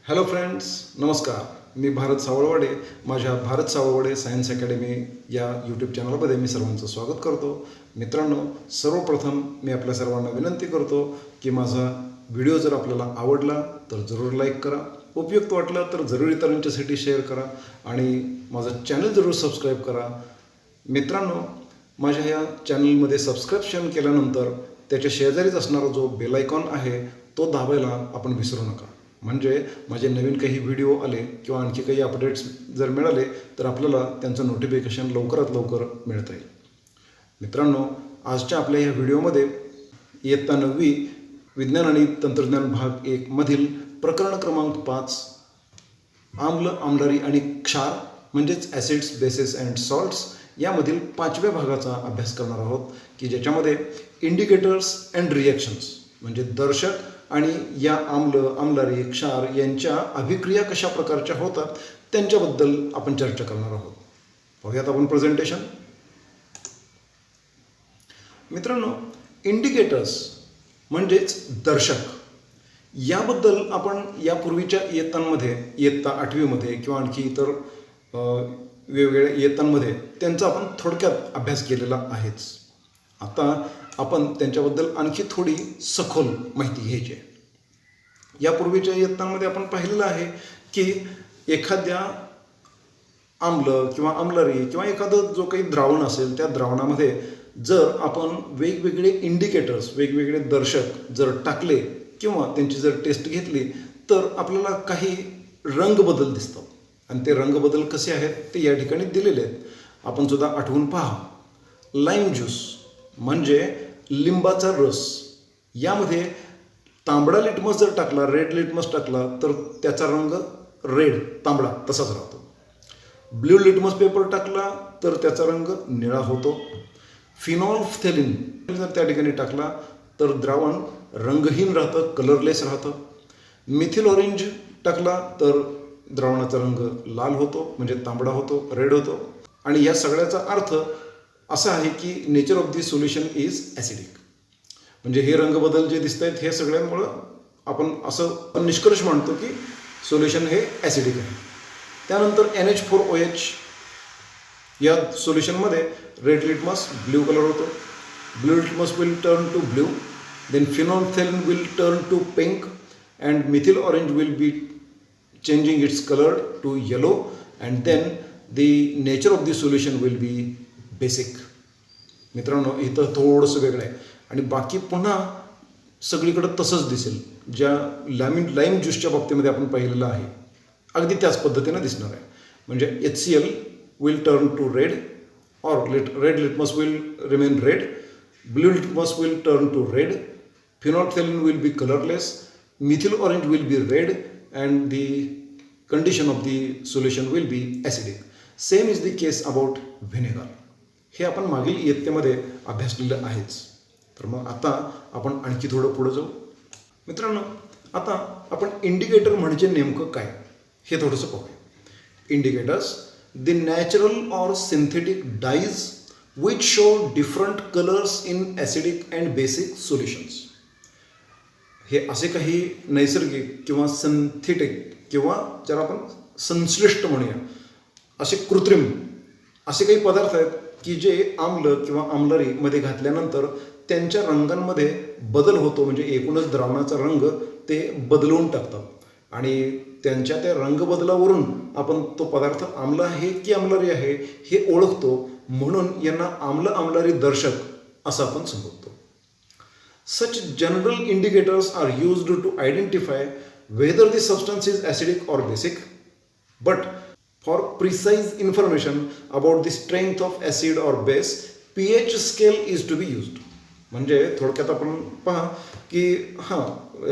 Hello friends, नमस्कार. मी भारत सावळवाडे. माझ्या Bharat Savalwade science academy या यूट्यूब चॅनलमध्ये मी सर्वांचं स्वागत करतो. मित्रांनो, सर्वप्रथम मी आपल्या सर्वांना विनंती करतो की माझा व्हिडिओ जर आपल्याला आवडला तर जरूर लाईक करा, उपयुक्त वाटला तर जरूर इतरांच्यासाठी शेअर करा आणि माझं चॅनल जरूर सबस्क्राईब करा. मित्रांनो, माझ्या या चॅनलमध्ये सबस्क्रिप्शन केल्यानंतर त्याच्या शेजारीच असणारा जो बेल आयकॉन आहे तो दाबायला आपण विसरू नका. म्हणजे माझे नवीन काही व्हिडिओ आले किंवा आणखी काही अपडेट्स जर मिळाले तर आपल्याला त्यांचं नोटिफिकेशन लवकरात लवकर मिळता येईल. मित्रांनो, आजच्या आपल्या या व्हिडिओमध्ये इयत्ता 9वी विज्ञान आणि तंत्रज्ञान भाग 1 मधील प्रकरण क्रमांक 5 आम्ल, आम्लारी आणि क्षार म्हणजेच ॲसिड्स, बेसेस अँड सॉल्ट्स यामधील 5व्या भागाचा अभ्यास करणार आहोत की ज्याच्यामध्ये इंडिकेटर्स अँड रिॲक्शन्स म्हणजे दर्शक आणि या आम्ल, आम्लारी, क्षार यांच्या अभिक्रिया कशा प्रकारच्या होतात त्यांच्याबद्दल आपण चर्चा करणार आहोत. पाहूयात आपण प्रेझेंटेशन. मित्रांनो, इंडिकेटर्स म्हणजेच दर्शक याबद्दल आपण यापूर्वीच्या इयत्तांमध्ये, इयत्ता 8वीमध्ये किंवा आणखी इतर वेगवेगळ्या इयत्तांमध्ये त्यांचा आपण थोडक्यात अभ्यास केलेला आहेच. आता आपण त्यांच्याबद्दल आणखी थोडी सखोल माहिती घ्यायची आहे. यापूर्वीच्या इयत्तांमध्ये आपण पाहिलेलं आहे की एखाद्या आम्ल किंवा आम्लारी किंवा एखादं जो काही द्रावण असेल त्या द्रावणामध्ये जर आपण वेगवेगळे इंडिकेटर्स, वेगवेगळे दर्शक जर टाकले किंवा त्यांची जर टेस्ट घेतली तर आपल्याला काही रंगबदल दिसतात. आणि ते रंगबदल कसे आहेत ते या ठिकाणी दिलेले आहेत. आपण सुद्धा आठवून पहा. लाईम ज्यूस म्हणजे लिंबाचा रस, यामध्ये तांबडा लिटमस जर टाकला, रेड लिटमस टाकला तर त्याचा रंग रेड, तांबडा तसाच राहतो. ब्ल्यू लिटमस पेपर टाकला तर त्याचा रंग निळा होतो. फिनॉल्फथेलिन जर त्या ठिकाणी टाकला तर द्रावण रंगहीन राहतं, कलरलेस राहतं. मिथिल ऑरेंज टाकला तर द्रावणाचा रंग लाल होतो म्हणजे तांबडा होतो, रेड होतो. आणि या सगळ्याचा अर्थ असा आहे की nature of the solution is acidic. म्हणजे हे रंगबदल जे दिसत आहेत हे सगळ्यांमुळं आपण असं निष्कर्ष मांडतो की सोल्युशन हे ॲसिडिक आहे. त्यानंतर NH4OH या सोल्युशनमध्ये रेड लिटमस ब्ल्यू कलर होतो. Blue litmus will turn to blue, then phenolphthalein will turn to pink and methyl orange will be changing its color to yellow and then the nature of the solution will be basic. मित्रांनो, इथं थोडंसं वेगळं आहे आणि बाकी पुन्हा सगळीकडं तसंच दिसेल. ज्या लाईम ज्यूसच्या बाबतीमध्ये आपण पाहिलेलं आहे अगदी त्याच पद्धतीनं दिसणार आहे. म्हणजे HCl will turn to red or red litmus will remain red, blue litmus will turn to red, phenolphthalein will be colorless, methyl orange will be red and the condition of the solution will be acidic. Same is the case about vinegar. हे आपण मागील इयत्तेमध्ये अभ्यासलेलं आहेच. तर मग आता आपण आणखी थोडं पुढे जाऊ. मित्रांनो, आता आपण इंडिकेटर म्हणजे नेमकं काय हे थोडंसं पाहूया. Indicators the natural or synthetic dies which show different colours in acidic and basic solutions. हे असे काही नैसर्गिक किंवा सिंथेटिक किंवा ज्याला आपण संश्लिष्ट म्हणूया असे कृत्रिम असे काही पदार्थ आहेत की जे आम्ल किंवा आम्लारीमध्ये घातल्यानंतर त्यांच्या रंगांमध्ये बदल होतो. म्हणजे एकूणच द्रावणाचा रंग ते बदलवून टाकतात आणि त्यांच्या त्या रंगबदलावरून आपण तो पदार्थ आम्ल आहे की आम्लारी आहे हे ओळखतो. म्हणून यांना आम्ल, आम्लारी दर्शक असं आपण संबोधतो. Such general indicators are used to identify whether the substance is acidic or basic, but for precise information about the strength of acid or base, pH scale is to be used. म्हणजे थोडक्यात आपण पहा की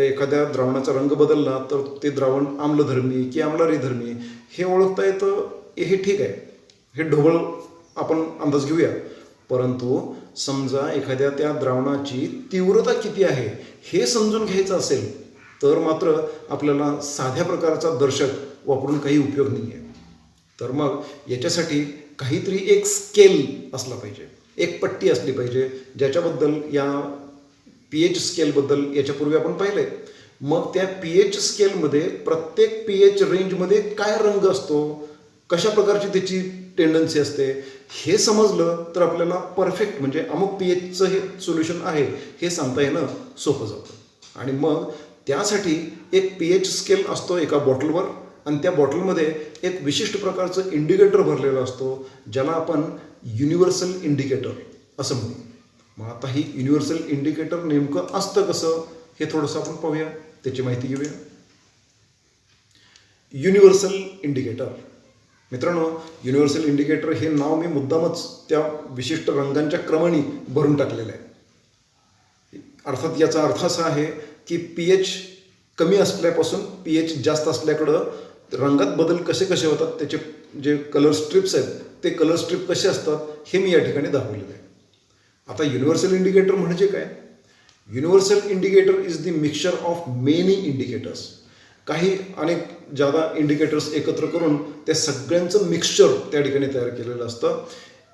एखाद्या द्रावणाचा रंग बदलला तर ते द्रावण आम्लधर्मी की आम्लारीधर्मी हे ओळखता येतं. हे ठीक आहे, हे ढोबळ आपण अंदाज घेऊया. परंतु समजा एखाद्या त्या द्रावणाची तीव्रता किती आहे हे समजून घ्यायचं असेल तर मात्र आपल्याला साध्या प्रकारचा दर्शक वापरून काही उपयोग नाही आहे. तर मग याच्यासाठी काहीतरी एक स्केल असला पाहिजे, एक पट्टी असली पाहिजे ज्याच्याबद्दल या pH स्केलबद्दल याच्यापूर्वी आपण पाहिलं आहे. मग त्या pH स्केलमध्ये प्रत्येक pH रेंजमध्ये काय रंग असतो, कशा प्रकारची त्याची टेंडन्सी असते, हे समजलं तर आपल्याला परफेक्ट म्हणजे अमुक pHचं हे सोल्युशन आहे हे सांगता येणं सोपं जातं. आणि मग त्यासाठी एक pH स्केल असतो एका बॉटलवर आणि त्या बॉटलमध्ये एक विशिष्ट प्रकारचं इंडिकेटर भरलेलं असतो ज्याला आपण युनिव्हर्सल इंडिकेटर असं म्हणू. मग आता ही युनिव्हर्सल इंडिकेटर नेमकं असतं कसं हे थोडंसं आपण पाहूया, त्याची माहिती घेऊया. युनिव्हर्सल इंडिकेटर मित्रांनो, युनिव्हर्सल इंडिकेटर हे नाव मी मुद्दामच त्या विशिष्ट रंगांच्या क्रमाने भरून टाकलेलं आहे. अर्थात याचा अर्थ असा आहे की pH कमी असल्यापासून pH जास्त असल्याकडं रंगात बदल कसे कसे होतात, त्याचे जे कलर स्ट्रिप्स आहेत ते कलर स्ट्रिप कसे असतात हे मी या ठिकाणी दाखवलेलं आहे. आता युनिव्हर्सल इंडिकेटर म्हणजे काय? Universal indicator is the mixture of many indicators. काही अनेक जादा इंडिकेटर्स एकत्र करून त्या सगळ्यांचं मिक्सचर त्या ठिकाणी तयार केलेलं असतं.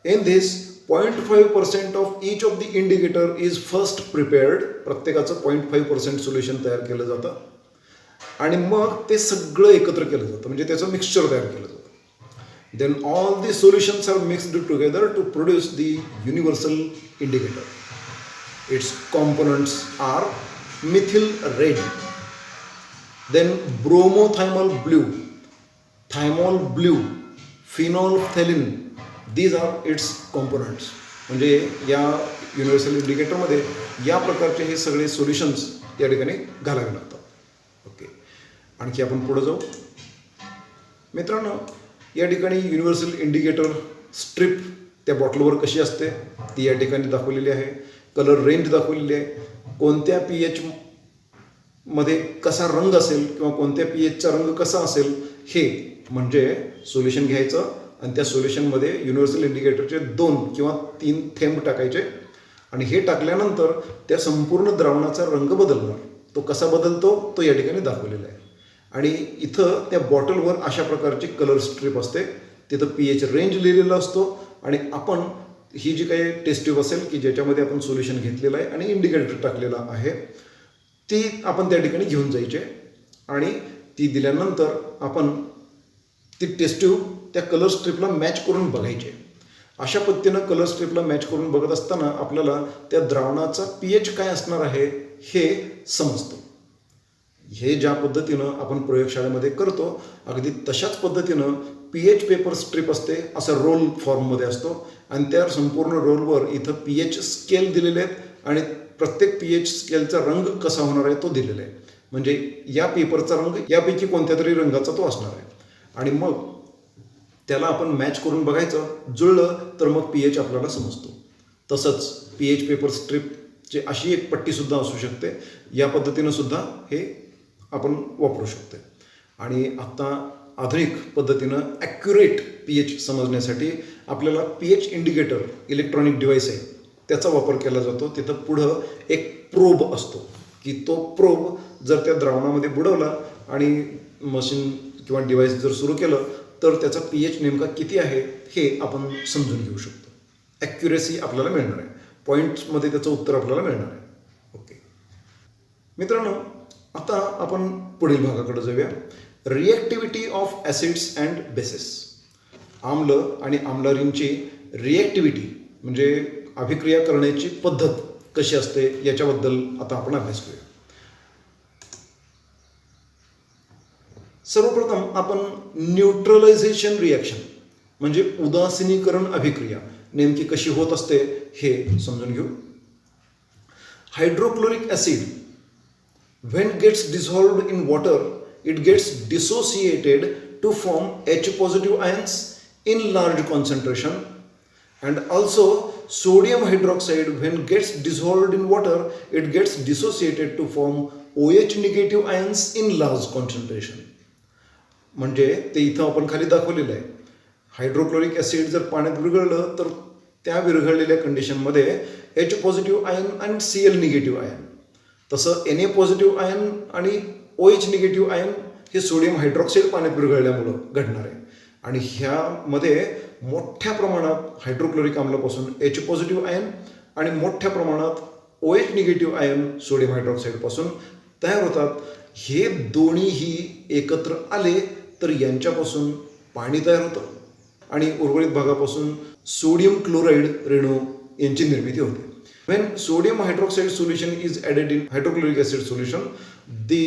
In this 0.5% of each of the indicator is first prepared. प्रत्येकाचं 0.5% सोल्युशन तयार केलं जातं आणि मग ते सगळं एकत्र केलं जातं म्हणजे त्याचं मिक्सचर तयार केलं जातं. Then all the solutions are mixed together to produce the universal indicator. Its components are methyl red, then bromothiamol blue, thiamol blue, phenolphthalein, these are its components. म्हणजे या युनिव्हर्सल इंडिकेटरमध्ये या प्रकारचे हे सगळे सोल्युशन्स या ठिकाणी घालावे लागतात. ओके, आणखी आपण पुढे जाऊ. मित्रांनो, या ठिकाणी युनिव्हर्सल इंडिकेटर स्ट्रिप त्या बॉटलवर कशी असते ती या ठिकाणी दाखवलेली आहे. कलर रेंज दाखवलेली आहे, कोणत्या pH मध्ये कसा रंग असेल किंवा कोणत्या pHचा रंग कसा असेल हे म्हणजे सोल्युशन घ्यायचं आणि त्या सोल्युशनमध्ये युनिव्हर्सल इंडिकेटरचे 2 किंवा 3 थेंब टाकायचे आणि हे टाकल्यानंतर त्या संपूर्ण द्रावणाचा रंग बदलणार. तो कसा बदलतो तो या ठिकाणी दाखवलेला आहे. आणि इथं त्या बॉटलवर अशा प्रकारची कलर स्ट्रिप असते, तिथं pH रेंज लिहिलेला असतो आणि आपण ही जी काही टेस्ट ट्यूब असेल की ज्याच्यामध्ये आपण सोल्युशन घेतलेलं आहे आणि इंडिकेटर टाकलेला आहे ती आपण त्या ठिकाणी घेऊन जायचे आणि ती दिल्यानंतर आपण ती टेस्ट ट्यूब त्या कलर स्ट्रिपला मॅच करून बघायचे. अशा पद्धतीनं कलर स्ट्रिपला मॅच करून बघत असताना आपल्याला त्या द्रावणाचा pH काय असणार आहे हे समजतं. हे ज्या पद्धतीनं आपण प्रयोगशाळेमध्ये करतो अगदी तशाच पद्धतीनं pH पेपर स्ट्रिप असते, असा रोल फॉर्ममध्ये असतो आणि त्या संपूर्ण रोलवर इथं pH स्केल दिलेले आहेत आणि प्रत्येक pH स्केलचा रंग कसा होणार आहे तो दिलेला आहे. म्हणजे या पेपरचा रंग यापैकी कोणत्या तरी रंगाचा तो असणार आहे आणि मग त्याला आपण मॅच करून बघायचं, जुळलं तर मग pH आपल्याला समजतो. तसंच pH पेपर स्ट्रिपची अशी एक पट्टीसुद्धा असू शकते, या पद्धतीनं सुद्धा हे आपण वापरू शकतो. आणि आता आधुनिक पद्धतीनं ॲक्युरेट pH समजण्यासाठी आपल्याला pH इंडिकेटर इलेक्ट्रॉनिक डिव्हाइस आहे त्याचा वापर केला जातो. तिथं पुढं एक प्रोब असतो की तो प्रोब जर त्या द्रावणामध्ये बुडवला आणि मशीन किंवा डिव्हाइस जर सुरू केलं तर त्याचा pH नेमका किती आहे हे आपण समजून घेऊ शकतो. ॲक्युरेसी आपल्याला मिळणार आहे, पॉईंट्समध्ये त्याचं उत्तर आपल्याला मिळणार आहे. ओके मित्रांनो, आता आपण पुढील भागाकडे जाऊया. रिॲक्टिव्हिटी ऑफ ॲसिड्स अँड बेसेस. आम्ल आणि आम्लारींची रिॲक्टिव्हिटी म्हणजे अभिक्रिया करण्याची पद्धत कशी असते याच्याबद्दल आता आपण अभ्यास करूया. सर्वप्रथम आपण न्यूट्रलायझेशन रिॲक्शन म्हणजे उदासीनीकरण अभिक्रिया नेमकी कशी होत असते हे समजून घेऊ. Hydrochloric acid when gets dissolved in water it gets dissociated to form H positive ions in large concentration, and also sodium hydroxide when gets dissolved in water it gets dissociated to form OH negative ions in large concentration. म्हणजे ते इथं आपण खाली दाखवलेलं आहे. Hydrochloric acid जर पाण्यात विरघळलं तर त्या विरघळलेल्या कंडिशनमध्ये H पॉझिटिव्ह आयन आणि Cl निगेटिव्ह आयन, तसं Na पॉझिटिव्ह आयन आणि OH निगेटिव्ह आयन हे सोडियम हायड्रॉक्साईड पाण्यात विरघळल्यामुळं घडणार आहे. आणि ह्यामध्ये मोठ्या प्रमाणात हायड्रोक्लोरिक आम्लापासून H पॉझिटिव्ह आयन आणि मोठ्या प्रमाणात OH निगेटिव्ह आयन सोडियम हायड्रॉक्साईडपासून तयार होतात. हे दोन्हीही एकत्र आले तर यांच्यापासून पाणी तयार होतं आणि उर्वरित भागापासून सोडियम क्लोराईड रेणू यांची निर्मिती होते. When sodium hydroxide solution is added in hydrochloric acid solution, the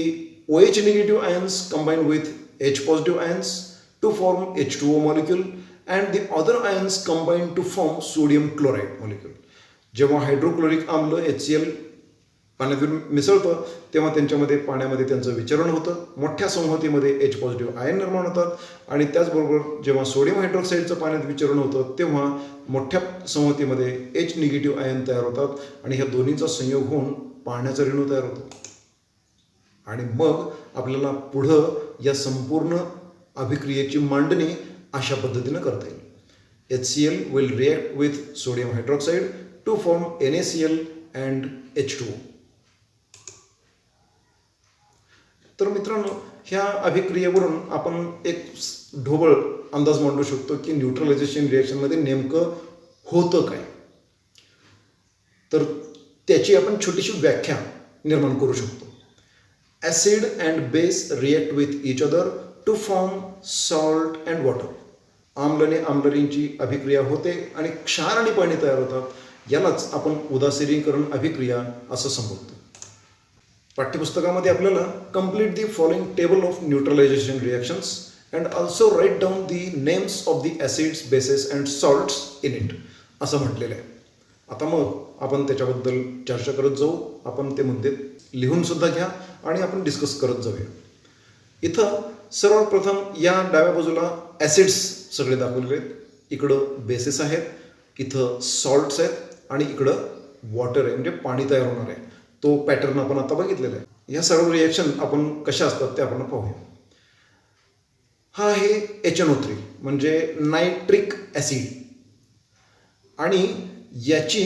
OH negative ions combine with H positive ions to form H2O molecule and the other ions combine to form sodium chloride molecule. जेव्हा hydrochloric आम्ल HCl पाण्यात मिसळतं तेव्हा त्यांच्यामध्ये पाण्यामध्ये त्यांचं विचरण होतं. मोठ्या संहतीमध्ये H पॉझिटिव्ह आयन निर्माण होतात आणि त्याचबरोबर जेव्हा सोडियम हायड्रॉक्साईडचं पाण्यात विचरण होतं तेव्हा मोठ्या संहतीमध्ये H निगेटिव्ह आयन तयार होतात आणि ह्या दोन्हींचा संयोग होऊन पाण्याचा रेणू तयार होतो. आणि मग आपल्याला पुढं या संपूर्ण अभिक्रियेची मांडणी अशा पद्धतीनं करता येईल. HCl will react with sodium hydroxide to form NaCl and H2O. तर मित्रांनो, ह्या अभिक्रियेवरून आपण एक ढोबळ अंदाज मांडू शकतो की न्यूट्रलायझेशन रिॲक्शनमध्ये नेमकं होतं काय. तर त्याची आपण छोटीशी व्याख्या निर्माण करू शकतो. Acid and base react with each other to form salt and water. आम्ल आणि आम्लरींची अभिक्रिया होते आणि क्षार आणि पाणी तयार होतात. यालाच आपण उदासीनीकरण अभिक्रिया असं संबोधतो. पाठ्यपुस्तकामध्ये आपल्याला complete the following table of neutralisation reactions and also write down the names of the acids bases and salts in it असं म्हटलेलं आहे. आता मग आपण त्याच्याबद्दल चर्चा करत जाऊ. आपण ते मुद्दे लिहूनसुद्धा घ्या आणि आपण डिस्कस करत जाऊया. इथं सर्वात प्रथम या डाव्या बाजूला ॲसिड्स सगळे दाखवलेले आहेत. इकडं बेसेस आहेत, इथं सॉल्ट्स आहेत आणि इकडं वॉटर आहे म्हणजे पाणी तयार होणार आहे. तो पॅटर्न आपण आता बघितलेला आहे. ह्या सर्व रिॲक्शन आपण कशा असतात ते आपण पाहूया. हा आहे HNO3 म्हणजे नायट्रिक ॲसिड आणि याची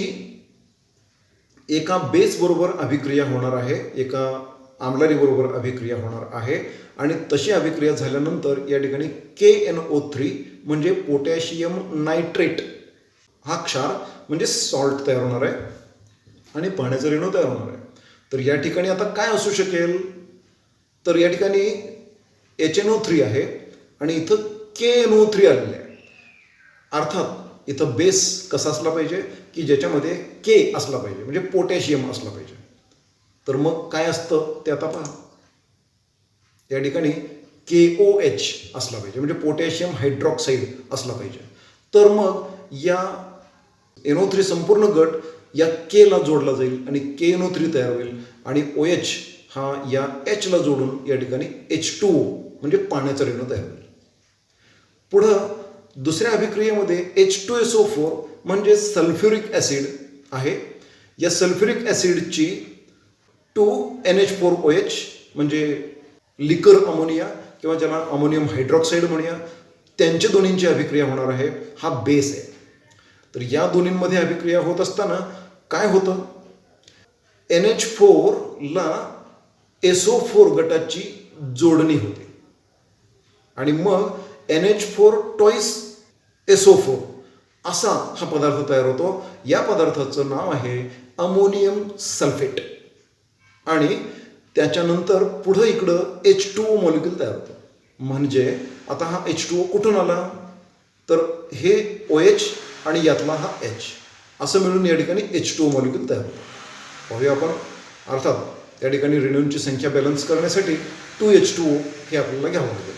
एका बेसबरोबर अभिक्रिया होणार आहे, एका आम्लारीबरोबर अभिक्रिया होणार आहे आणि तशी अभिक्रिया झाल्यानंतर या ठिकाणी KNO3 म्हणजे पोटॅशियम नायट्रेट हा क्षार म्हणजे सॉल्ट तयार होणार आहे आणि पाण्याचा रेणू तयार होणार आहे. तर या ठिकाणी आता काय असू शकेल, तर या ठिकाणी HNO3 आहे आणि इथं KNO3 आलेलं आहे. अर्थात इथं बेस कसा असला पाहिजे की ज्याच्यामध्ये K असला पाहिजे म्हणजे पोटॅशियम असला पाहिजे. तर मग काय असतं ते आता पहा. या ठिकाणी KOH असला पाहिजे म्हणजे पोटॅशियम हायड्रॉक्साईड असला पाहिजे. तर मग या NO3 संपूर्ण गट या Kला जोडला जाईल आणि KNO3 तयार होईल आणि OH हा या Hला जोडून या ठिकाणी H2O म्हणजे पाण्याचा रेणू तयार होईल. पुढं दुसऱ्या अभिक्रियेमध्ये H2SO4 म्हणजे सल्फ्युरिक ॲसिड आहे. या सल्फ्युरिक ॲसिडची 2NH4OH म्हणजे लिकर अमोनिया किंवा ज्याला अमोनियम हायड्रॉक्साईड म्हणूया त्यांचे दोन्हींची अभिक्रिया होणार आहे. हा बेस आहे. तर या दोन्हींमध्ये अभिक्रिया होत असताना काय होतं, NH4ला SO4 गटाची जोडणी होते आणि मग NH4 टॉईस SO4 असा हा पदार्थ तयार होतो. या पदार्थाचं नाव आहे अमोनियम सल्फेट आणि त्याच्यानंतर पुढं इकडं H2O मॉलिक्यूल तयार होतं. म्हणजे आता हा H2O कुठून आला, तर हे OH आणि यातला हा H असं मिळून या ठिकाणी H2O मॉलिक्यूल तयार होतं. पाहूया आपण. अर्थात या ठिकाणी रेणूंची संख्या बॅलन्स करण्यासाठी 2H2O हे आपल्याला घ्यावं लागेल.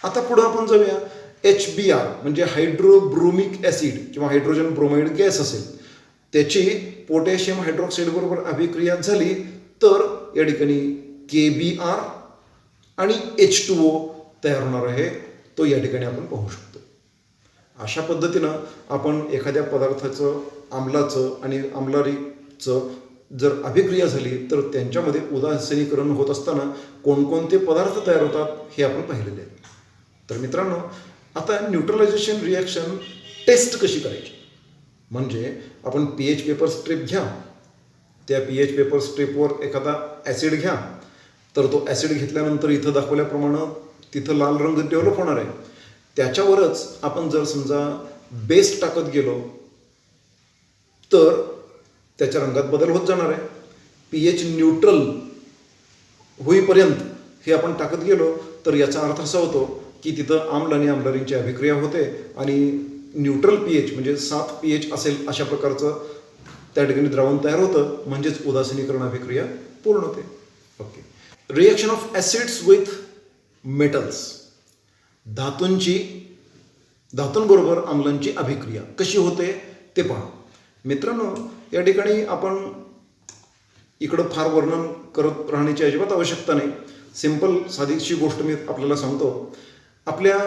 आता पुढं आपण जाऊया. HBr म्हणजे हायड्रोब्रोमिक ॲसिड किंवा हायड्रोजन ब्रोमाइड गॅस असेल, त्याची पोटॅशियम हायड्रॉक्साईड बरोबर अभिक्रिया झाली तर या ठिकाणी KBr आणि H2O तयार होणार आहे. तो या ठिकाणी आपण पाहू शकतो. अशा पद्धतीनं आपण एखाद्या पदार्थाचं आम्लाचं आणि आम्लारीचं जर अभिक्रिया झाली तर त्यांच्यामध्ये उदासीनीकरण होत असताना कोणकोणते पदार्थ तयार होतात हे आपण पाहिलेले आहे. तर मित्रांनो, आता न्यूट्रलायझेशन रिॲक्शन टेस्ट कशी करायची, म्हणजे आपण pH पेपर स्ट्रिप घ्या. त्या pH पेपर स्ट्रिपवर एखादा ॲसिड घ्या. तर तो ॲसिड घेतल्यानंतर इथं दाखवल्याप्रमाणे तिथं लाल रंग डेव्हलप होणार आहे. त्याच्यावरच आपण जर समजा बेस टाकत गेलो तर त्याच्या रंगात बदल होत जाणार आहे. pH न्यूट्रल होईपर्यंत हे आपण टाकत गेलो तर याचा अर्थ असा होतो की तिथं आम्ल आणि आम्लरींची अभिक्रिया होते आणि न्यूट्रल pH म्हणजे 7 pH असेल अशा प्रकारचं त्या ठिकाणी द्रावण तयार होतं, म्हणजेच उदासीनीकरण अभिक्रिया पूर्ण होते. Okay. Reaction of acids with metals. धातूंबरोबर आम्लांची अभिक्रिया कशी होते ते पहा. मित्रांनो, या ठिकाणी आपण इकडं फार वर्णन करत राहण्याची अजिबात आवश्यकता नाही. सिंपल साधीशी गोष्ट मी आपल्याला सांगतो. आपल्या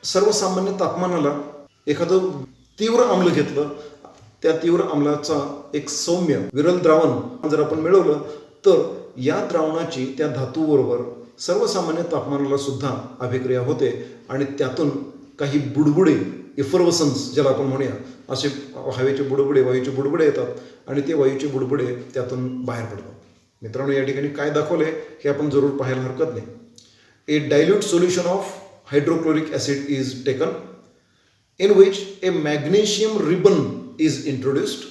सर्वसामान्य तापमानाला एखादं तीव्र आम्ल घेतलं, त्या तीव्र आम्लाचा एक सौम्य विरल द्रावण जर आपण मिळवलं तर या द्रावणाची त्या धातूबरोबर सर्वसामान्य तापमानाला सुद्धा अभिक्रिया होते आणि त्यातून काही बुडबुडे, इफर्वसन्स ज्याला आपण म्हणूया, असे हवेचे बुडबुडे, वायूचे बुडबुडे येतात आणि ते वायूचे बुडबुडे त्यातून बाहेर पडतात. मित्रांनो, या ठिकाणी काय दाखवले हे आपण जरूर पाहायला हरकत नाही. A dilute solution of hydrochloric acid is taken in which a magnesium ribbon is introduced,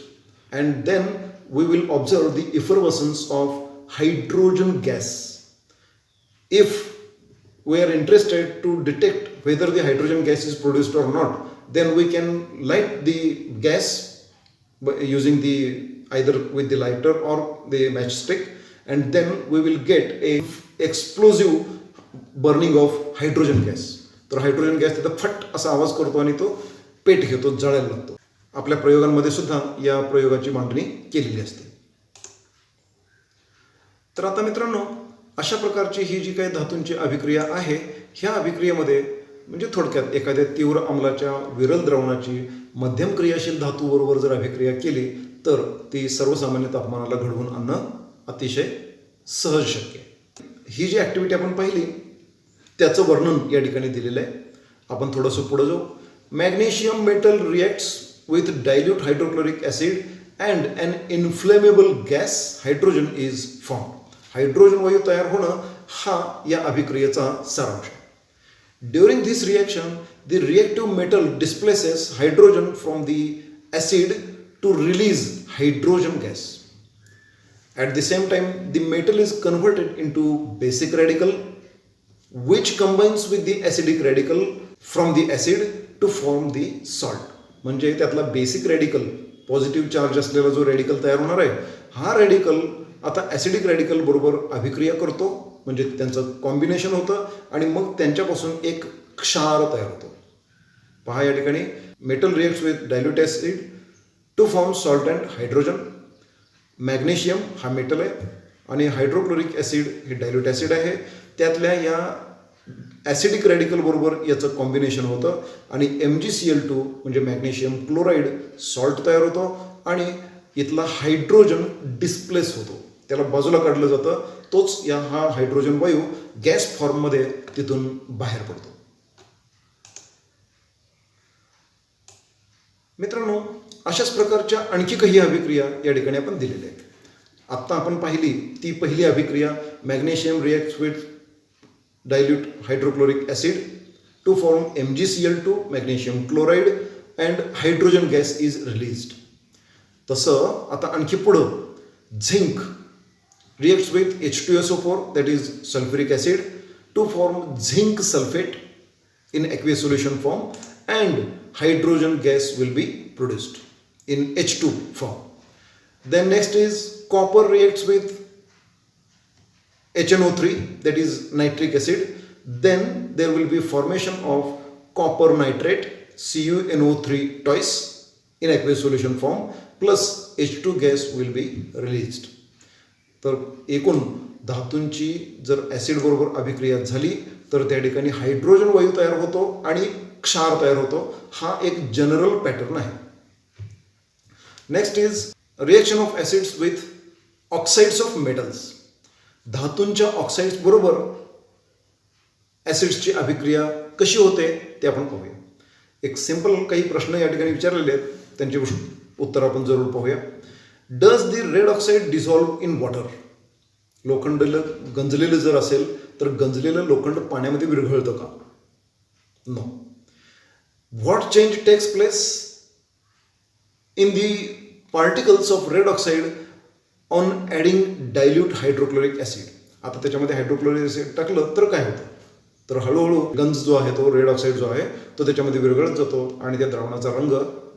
and then we will observe the effervescence of hydrogen gas. If we are interested to detect whether the hydrogen gas is produced or not, then we can light the gas by using the either with the lighter or the matchstick, and then we will get a explosive burning of hydrogen gas. तर hydrogen gas तिथं फट असा आवाज करतो आणि तो पेट घेतो, जळायला लागतो. आपल्या प्रयोगांमध्ये सुद्धा या प्रयोगाची मांडणी केलेली असते. तर आता मित्रांनो, अशा प्रकारची ही जी काही धातूंची अभिक्रिया आहे, ह्या अभिक्रियेमध्ये म्हणजे थोडक्यात एखाद्या तीव्र आम्लाच्या विरल द्रावणाची मध्यम क्रियाशील धातूबरोबर जर अभिक्रिया केली तर ती सर्वसामान्य तापमानाला घडवून आणणं अतिशय सहज शक्य आहे. ही जी ॲक्टिव्हिटी आपण पाहिली त्याचं वर्णन या ठिकाणी दिलेलं आहे. आपण थोडंसं पुढं जाऊ. Magnesium metal reacts with dilute hydrochloric acid and an inflammable gas hydrogen is form. Hydrogen वायू तयार होणं हा या अभिक्रियेचा सारांश आहे. During this reaction the reactive metal displaces hydrogen from the acid to release hydrogen gas. At the same time, the metal is converted into basic radical which combines with the acidic radical from the acid to form the salt. म्हणजे त्यातला basic radical, positive charge असलेला जो radical तयार होणार आहे, हा radical आता acidic radical बरोबर अभिक्रिया करतो, म्हणजे त्यांचं कॉम्बिनेशन होतं आणि मग त्यांच्यापासून एक क्षार तयार होतो. पहा या ठिकाणी, metal reacts with dilute acid to form salt and hydrogen. Magnesium हा मेटल आहे आणि हायड्रोक्लोरिक ॲसिड हे डायल्यूट ॲसिड आहे. त्यातल्या या ॲसिडिक रॅडिकल बरोबर याचं कॉम्बिनेशन होतं आणि MgCl2 म्हणजे मॅग्नेशियम क्लोराईड सॉल्ट तयार होतो आणि इथला हायड्रोजन डिस्प्लेस होतो, त्याला बाजूला काढलं जातं. तोच हा हायड्रोजन वायू गॅस फॉर्ममध्ये तिथून बाहेर पडतो. मित्रांनो, अशाच प्रकारच्या आणखी काही अभिक्रिया या ठिकाणी आपण दिलेल्या आहेत. आत्ता आपण पाहिली ती पहिली अभिक्रिया, magnesium reacts with dilute hydrochloric acid to form MgCl2 magnesium chloride and hydrogen gas is released. तसं आता आणखी पुढं zinc reacts with H2SO4 that is sulphuric acid to form zinc sulphate in aqueous solution form and hydrogen gas will be produced in H2 form. Then next is copper reacts with HNO3 that is nitric acid. Then there will be formation of copper nitrate CuNO3 twice in aqueous solution form plus H2 gas will be released. तर एकूण धातूंची जर acid बरोबर अभिक्रिया झाली तर त्या ठिकाणी hydrogen वायू तयार होतो आणि क्षार तयार होतो. हा एक जनरल पॅटर्न आहे. Next is reaction of acids with oxides of metals. धातूंच्या ऑक्साइड्स बरोबर ॲसिड्सची अभिक्रिया कशी होते ते आपण पाहूया. एक सिंपल काही प्रश्न या ठिकाणी विचारलेले आहेत, त्यांचे उत्तर आपण जरूर पाहूया. Does the red oxide dissolve in water. लोखंड गंजलेलं जर असेल तर गंजलेलं लोखंड पाण्यामध्ये विरघळतं का? No. What change takes place in the particles of red oxide on adding dilute hydrochloric acid. आता त्याच्यामध्ये हायड्रोक्लोरिक ॲसिड टाकलं तर काय होतं, तर हळूहळू गंज जो आहे तो रेड ऑक्साईड जो आहे तो त्याच्यामध्ये विरघळत जातो आणि त्या द्रावणाचा रंग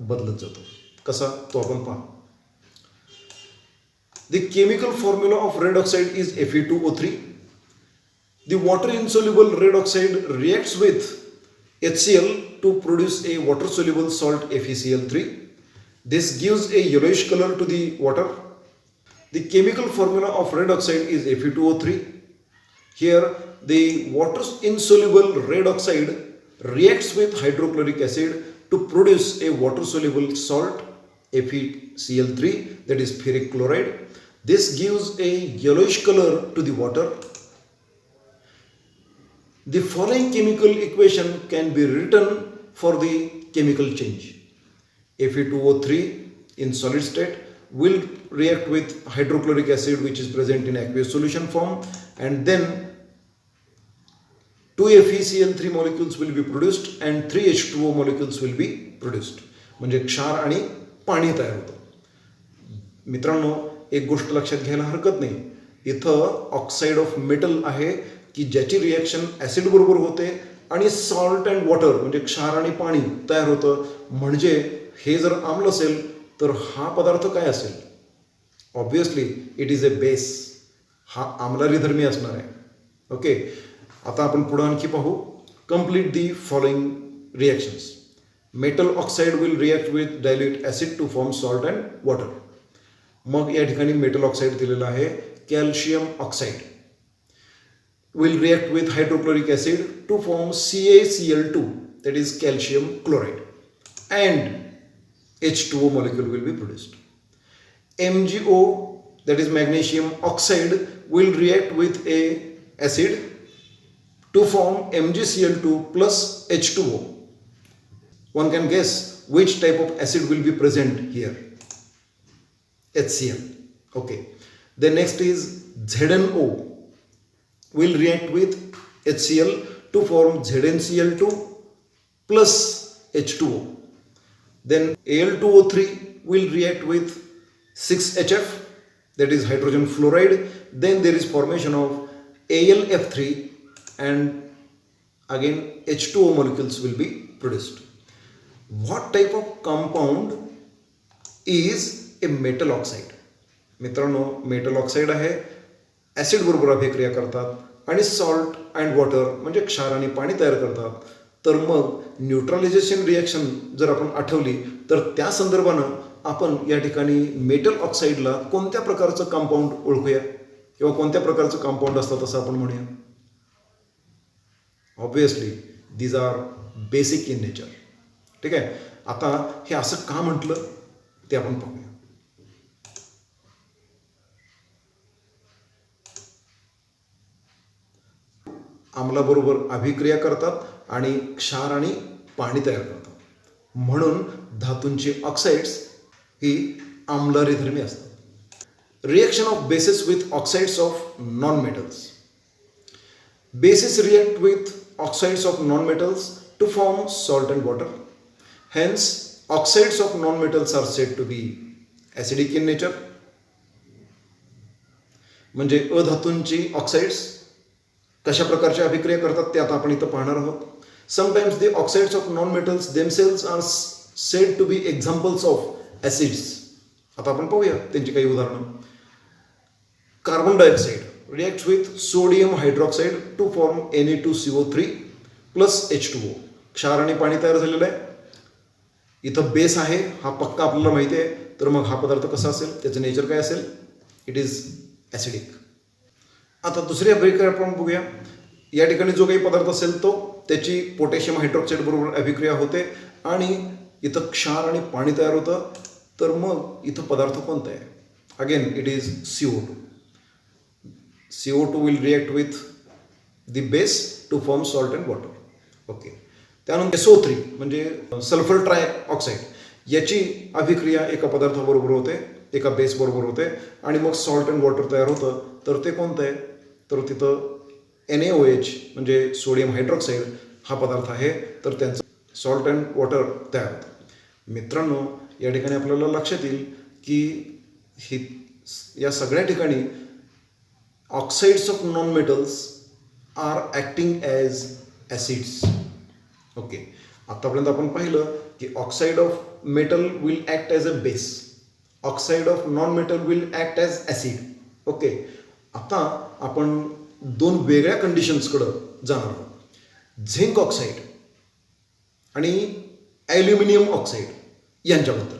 बदलत जातो. कसा तो आपण पाहू. The chemical formula of red oxide is Fe2O3. The water insoluble red oxide reacts with HCl to produce a water soluble salt FeCl3. This gives a yellowish color to the water. The chemical formula of red oxide is Fe2O3. Here the water insoluble red oxide reacts with hydrochloric acid to produce a water soluble salt FeCl3, that is ferric chloride. This gives a yellowish color to the water. The following chemical equation can be written for the chemical change. Fe2O3 in solid state will react with hydrochloric acid which is present in aqueous solution form, and then 2 FeCl3 molecules will be produced and 3 H2O molecules will be produced. म्हणजे क्षार आणि पाणी तयार होतं. मित्रांनो, एक गोष्ट लक्षात घ्यायला हरकत नाही, इथं ऑक्साईड ऑफ मेटल आहे की ज्याची रिॲक्शन ॲसिड बरोबर होते आणि सॉल्ट अँड वॉटर म्हणजे क्षार आणि पाणी तयार होतं. म्हणजे हे जर आम्ल असेल तर हा पदार्थ काय असेल, obviously it is a base, हा आम्लारीधर्मी असणार आहे. ओके, आता आपण पुढं आणखी पाहू. Complete the following reactions. Metal oxide will react with dilute acid to form salt and water. मग या ठिकाणी मेटल ऑक्साईड दिलेला आहे. Calcium oxide will react with hydrochloric acid to form CaCl2, that is calcium chloride, and H2O molecule will be produced. MgO, that is magnesium oxide, will react with a acid to form MgCl2 plus H2O. One can guess which type of acid will be present here. HCl. Okay. The next is ZnO will react with HCl to form ZnCl2 plus H2O. Then Al2O3 will react with 6HF, that is hydrogen fluoride. Then there is formation of AlF3 and again H2O molecules will be produced. What type of compound is a metal oxide? मित्रांनो, metal oxide आहे, acid बरोबर अभिक्रिया करतात आणि salt and water म्हणजे क्षार आणि पाणी तयार करतात. तर मग न्यूट्रलायझेशन रिॲक्शन जर आपण आठवली तर त्या संदर्भानं आपण या ठिकाणी मेटल ऑक्साईडला कोणत्या प्रकारचं कंपाऊंड ओळखूया किंवा कोणत्या प्रकारचं कंपाऊंड असतात असं आपण म्हणूया. Obviously these are basic in nature. ठीक आहे, आता हे असं का म्हटलं ते आपण पाहूया. आम्लाबरोबर अभिक्रिया करतात आणि क्षार आणि पाणी तयार करतात. म्हणून धातूंची ऑक्साइड्स ही आम्लरीधर्मी असतात. Reaction of basis with oxides of non metals. Bases react with oxides of non-metals to form salt and water. Hence, oxides of non-metals are said to be acidic in nature. म्हणजे अधातूंची oxides कशा प्रकारच्या अभिक्रिया करतात ते आता आपण इथं पाहणार आहोत. Sometimes the oxides of non-metals themselves are said to be examples of acids. आता आपण पाहूया त्यांची काही उदाहरणं. Carbon dioxide reacts with sodium hydroxide to form Na2CO3 plus H2O. क्षार आणि पाणी तयार झालेलं आहे. इथं बेस आहे हा पक्का आपल्याला माहिती आहे. तर मग हा पदार्थ कसा असेल, त्याचं नेचर काय असेल, इट इज ॲसिडिक. आता दुसरी अभिक्रिया आपण बघूया. या ठिकाणी जो काही पदार्थ असेल तो त्याची पोटॅशियम हायड्रॉक्साईड बरोबर अभिक्रिया होते आणि इथं क्षार आणि पाणी तयार होतं. तर मग इथं पदार्थ कोणता आहे, again it is CO2. CO2 will react with the base to form salt and water. Okay, त्यानंतर SO3 म्हणजे सल्फर ट्राय ऑक्साईड, याची अभिक्रिया एका पदार्थाबरोबर होते, एका बेस बरोबर होते आणि मग सॉल्ट अँड वॉटर तयार होतं. तर ते कोणतं आहे, तर तिथं NaOH म्हणजे सोडियम हायड्रॉक्साईड हा पदार्थ आहे. तर त्यांचं सॉल्ट अँड वॉटर तयार होतं. मित्रांनो, या ठिकाणी आपल्याला लक्षात येईल की ही या सगळ्या ठिकाणी oxides of non metals are acting as acids. Okay, आतापर्यंत आपण पाहिलं की oxide of metal will act as a base, oxide of non metal will act as acid. Okay, आता आपण दोन वेगळ्या कंडिशन्सकडं जाणार आहोत, झिंक ऑक्साईड आणि ॲल्युमिनियम ऑक्साईड यांच्याबद्दल.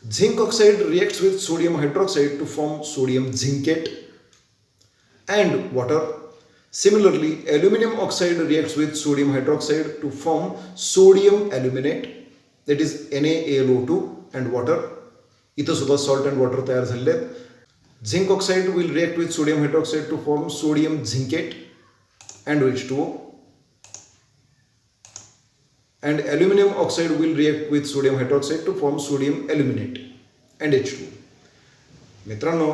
Zinc oxide reacts with sodium hydroxide to form sodium zincate and water. Similarly, aluminum oxide reacts with sodium hydroxide to form sodium aluminate, that is NaAlO2 and water. इथं सुद्धा salt and water तयार झालेले आहेत. Zinc oxide will react with sodium hydroxide to form sodium zincate and H2O. And aluminum oxide will react with sodium hydroxide to form sodium aluminate and H2O. मित्रांनो,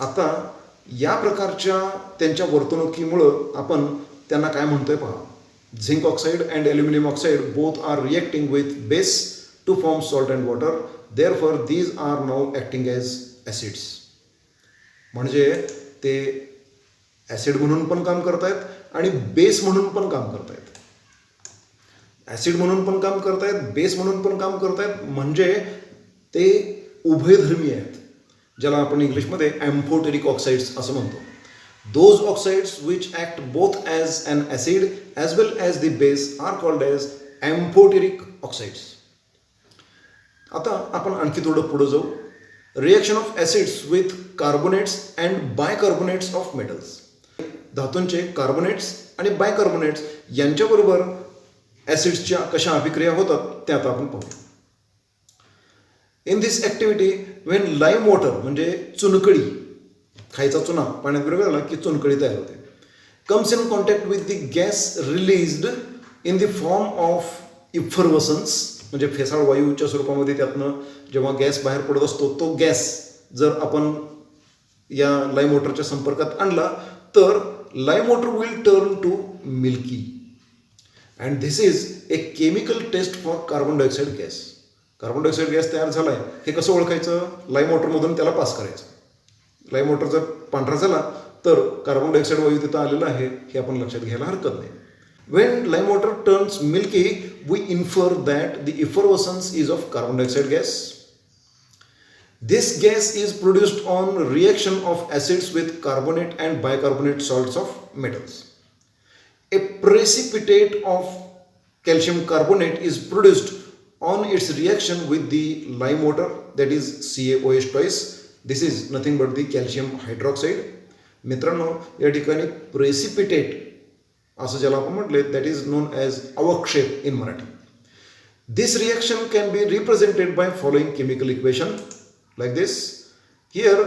आता या प्रकारच्या त्यांच्या वर्तणुकीमुळं आपण त्यांना काय म्हणतोय पहा. Zinc oxide and aluminium oxide both are reacting with base to form salt and water, therefore these are now acting as acids. म्हणजे ते ॲसिड म्हणून पण काम करतायत आणि बेस म्हणून पण काम करतायत. ॲसिड म्हणून पण काम करतायत, बेस म्हणून पण काम करतायत, म्हणजे ते उभयधर्मी आहेत, ज्याला आपण इंग्लिशमध्ये ॲम्फोटेरिक ऑक्साइड्स असं म्हणतो. Those oxides which act both as an acid as well as the base are called as amphoteric oxides. आता आपण आणखी थोडं पुढं जाऊ. Reaction of acids with carbonates and bicarbonates of metals. धातूंचे कार्बोनेट्स आणि बायकार्बोनेट्स यांच्याबरोबर ॲसिड्सच्या कशा अभिक्रिया होतात ते आता आपण पाहू. In this activity when lime water म्हणजे चुनकळी, खायचा चुना पाण्यात विरघळला की चुनकळी तयार होते, comes in contact with the gas released in the form of effervescence, म्हणजे फेसाळ वायूच्या स्वरूपामध्ये त्यातनं जेव्हा गॅस बाहेर पडत असतो, तो गॅस जर आपण या लाईम वॉटरच्या संपर्कात आणला तर lime water will turn to milky. And this is a chemical test for carbon dioxide gas. Carbon dioxide gas तयार झाला आहे हे कसं ओळखायचं? लाईम वॉटरमधून त्याला पास करायचं. लाईम वॉटर जर पांढरा झाला तर कार्बन डायऑक्साईड वायू तिथं आलेला आहे हे आपण लक्षात घ्यायला हरकत नाही. When lime water turns milky we infer that the effervescence is of carbon dioxide gas. This gas is produced on reaction of acids with carbonate and bicarbonate salts of metals. A precipitate of calcium carbonate is produced on its reaction with the lime water, that is CaOH twice. This is nothing but the calcium hydroxide. मित्रांनो, या ठिकाणी precipitate असं ज्याला आपण म्हटले that is known as अवक्षेप in Marathi. This reaction can be represented by following chemical equation like this. Here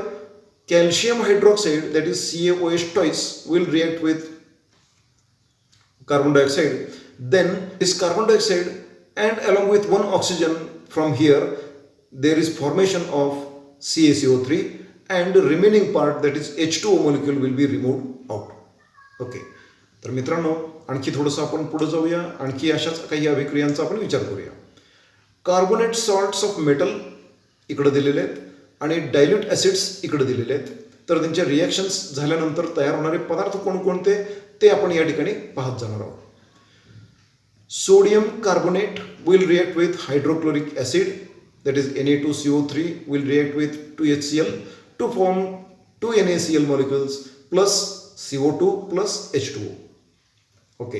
calcium hydroxide, that is CaOH twice, will react with carbon dioxide. Then this carbon dioxide and along with one oxygen from here there is formation of CaCO3 and the remaining part, that is H2O molecule, will be removed out. Okay, तर मित्रांनो आणखी थोडंसं आपण पुढे जाऊया. आणखी अशाच काही अभिक्रियांचा आपण विचार करूया. कार्बोनेट सॉल्ट्स ऑफ मेटल इकडे दिलेले आहेत आणि डायल्यूट ॲसिड्स इकडे दिलेले आहेत. तर त्यांच्या रिॲक्शन्स झाल्यानंतर तयार होणारे पदार्थ कोणकोणते ते आपण या ठिकाणी पाहत जाणार आहोत. Sodium carbonate will react with hydrochloric acid, that is Na2CO3 will react with 2HCl to form 2 NaCl molecules plus CO2 plus H2O. Okay,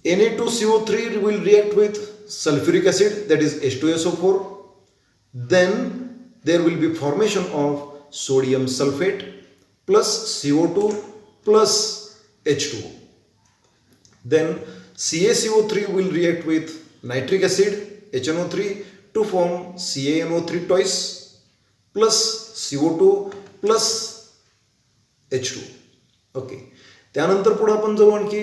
Na2CO3 will react with sulfuric acid, that is H2SO4. Then there will be formation of sodium sulfate plus CO2 plus H2O. Then CaCO3 will react with nitric acid HNO3 to form CaNO3 twice plus CO2 plus H2O. Okay, त्यानंतर पुढे आपण जाऊ आणखी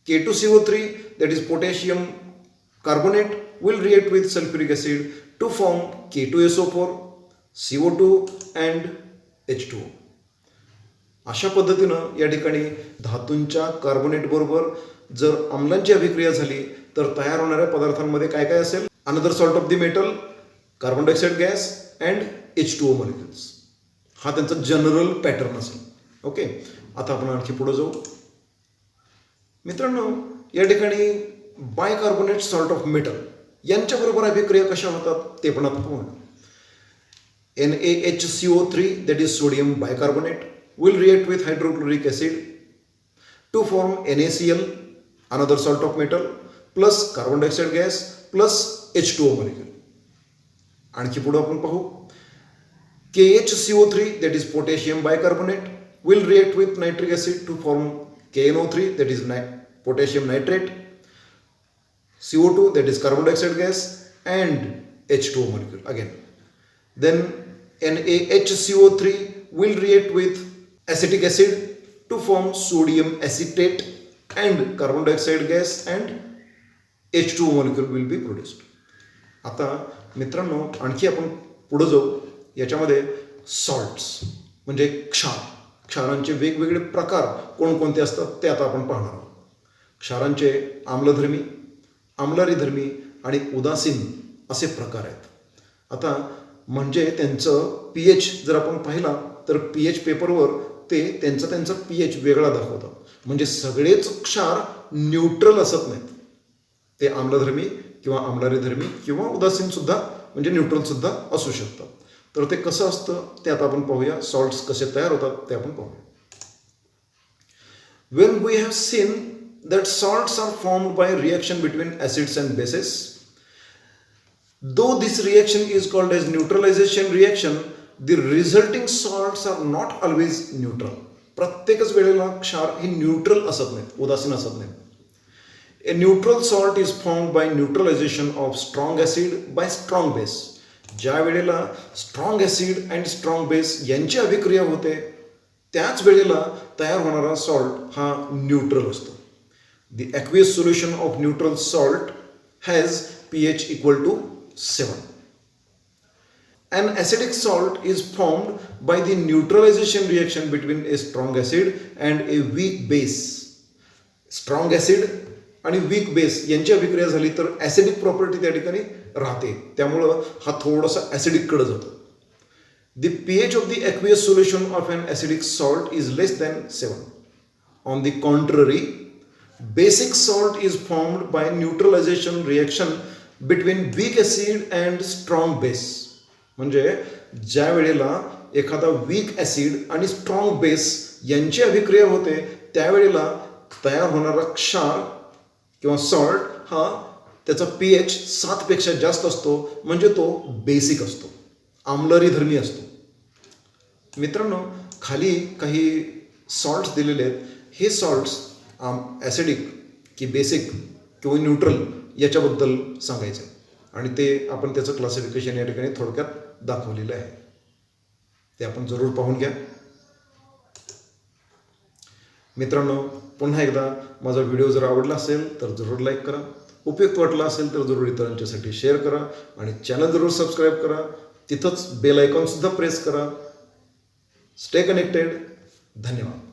K2CO3, that is potassium carbonate, will react with sulfuric acid to form K2SO4, CO2 and H2O. अशा पद्धतीनं या ठिकाणी धातूंच्या कार्बोनेट बरोबर जर आम्लांची अभिक्रिया झाली तर तयार होणाऱ्या पदार्थांमध्ये काय काय असेल? Another salt of the metal, carbon dioxide gas, and H2O molecules. हा त्यांचा जनरल पॅटर्न असेल. ओके, आता आपण आणखी पुढे जाऊ. मित्रांनो, या ठिकाणी बायकार्बोनेट सॉल्ट ऑफ मेटल यांच्याबरोबर अभिक्रिया कशा होतात ते पण आपण पाहू. NaHCO3, that is sodium bicarbonate, will react with hydrochloric acid to form NaCl, another salt of metal, plus carbon dioxide gas plus H2O molecule. आणखी पुढे आपण पाहू. KHCO3, that is potassium bicarbonate, will react with nitric acid to form KNO3, that is potassium nitrate, CO2, that is carbon dioxide gas, and H2O molecule again. Then NaHCO3 will react with acetic acid to form sodium acetate and carbon dioxide gas, and H2O molecule will be produced. आता मित्रांनो, आणखी आपण पुढे जाऊ. याच्यामध्ये salts म्हणजे क्षारांचे वेगवेगळे प्रकार कोणकोणते असतात ते आता आपण पाहणार आहोत. क्षारांचे आम्लधर्मी, आम्लारीधर्मी आणि उदासीन असे प्रकार आहेत. आता म्हणजे त्यांचं pH जर आपण पाहिला तर pH पेपरवर ते त्यांचा pH वेगळा दाखवतात. म्हणजे सगळेच क्षार न्यूट्रल असत नाहीत. ते आम्लधर्मी किंवा आम्लारीधर्मी किंवा उदासीन सुद्धा म्हणजे न्यूट्रल सुद्धा असू शकतात. तर ते कसं असतं ते आता आपण पाहूया. सॉल्ट्स कसे तयार होतात ते आपण पाहूया. When we have seen that salts are formed by reaction between acids and bases, though this reaction is called as neutralization reaction, the resulting salts are not always neutral. प्रत्येकच वेळेला क्षार हे न्यूट्रल असत नाहीत, उदासीन असत नाहीत. A neutral salt is formed by neutralization of strong acid by strong base. ज्या वेळेला strong acid and strong base यांची अभिक्रिया होते त्याच वेळेला तयार होणारा सॉल्ट हा न्यूट्रल असतो. The aqueous solution of neutral salt has pH equal to 7. An acidic salt is formed by the neutralization reaction between a strong acid and a weak base. Strong acid आणि weak base यांची अभिक्रिया झाली तर acidic property त्या ठिकाणी राहते. त्यामुळं हा थोडासा ॲसिडिककडे जातो. The pH of the aqueous solution of an acidic salt is less than 7. On the contrary, basic salt is formed by neutralization reaction between weak acid and strong base. म्हणजे ज्या वेळेला एखादा वीक ॲसिड आणि strong base यांची अभिक्रिया होते त्यावेळेला तयार होणारा क्षार किंवा सॉल्ट हा त्याचा pH 7पेक्षा जास्त असतो. म्हणजे तो बेसिक असतो, आम्लरीधर्मी असतो. मित्रांनो, खाली काही सॉल्ट्स दिलेले आहेत. हे सॉल्ट्स ॲसिडिक की बेसिक किंवा न्यूट्रल याच्याबद्दल सांगायचं आहे आणि ते आपण त्याचं क्लासिफिकेशन या ठिकाणी थोडक्यात दाखवलेलं आहे. ते आपण जरूर पाहून घ्या. मित्रांनो, पुन्हा एकदा माझा व्हिडिओ जर आवडला असेल तर जरूर लाईक करा. उपयुक्त वाटला असेल तर जरूर इतरांच्यासाठी शेअर करा आणि चॅनल जरूर सबस्क्राईब करा. तिथंच बेल आयकॉनसुद्धा प्रेस करा. Stay connected. धन्यवाद.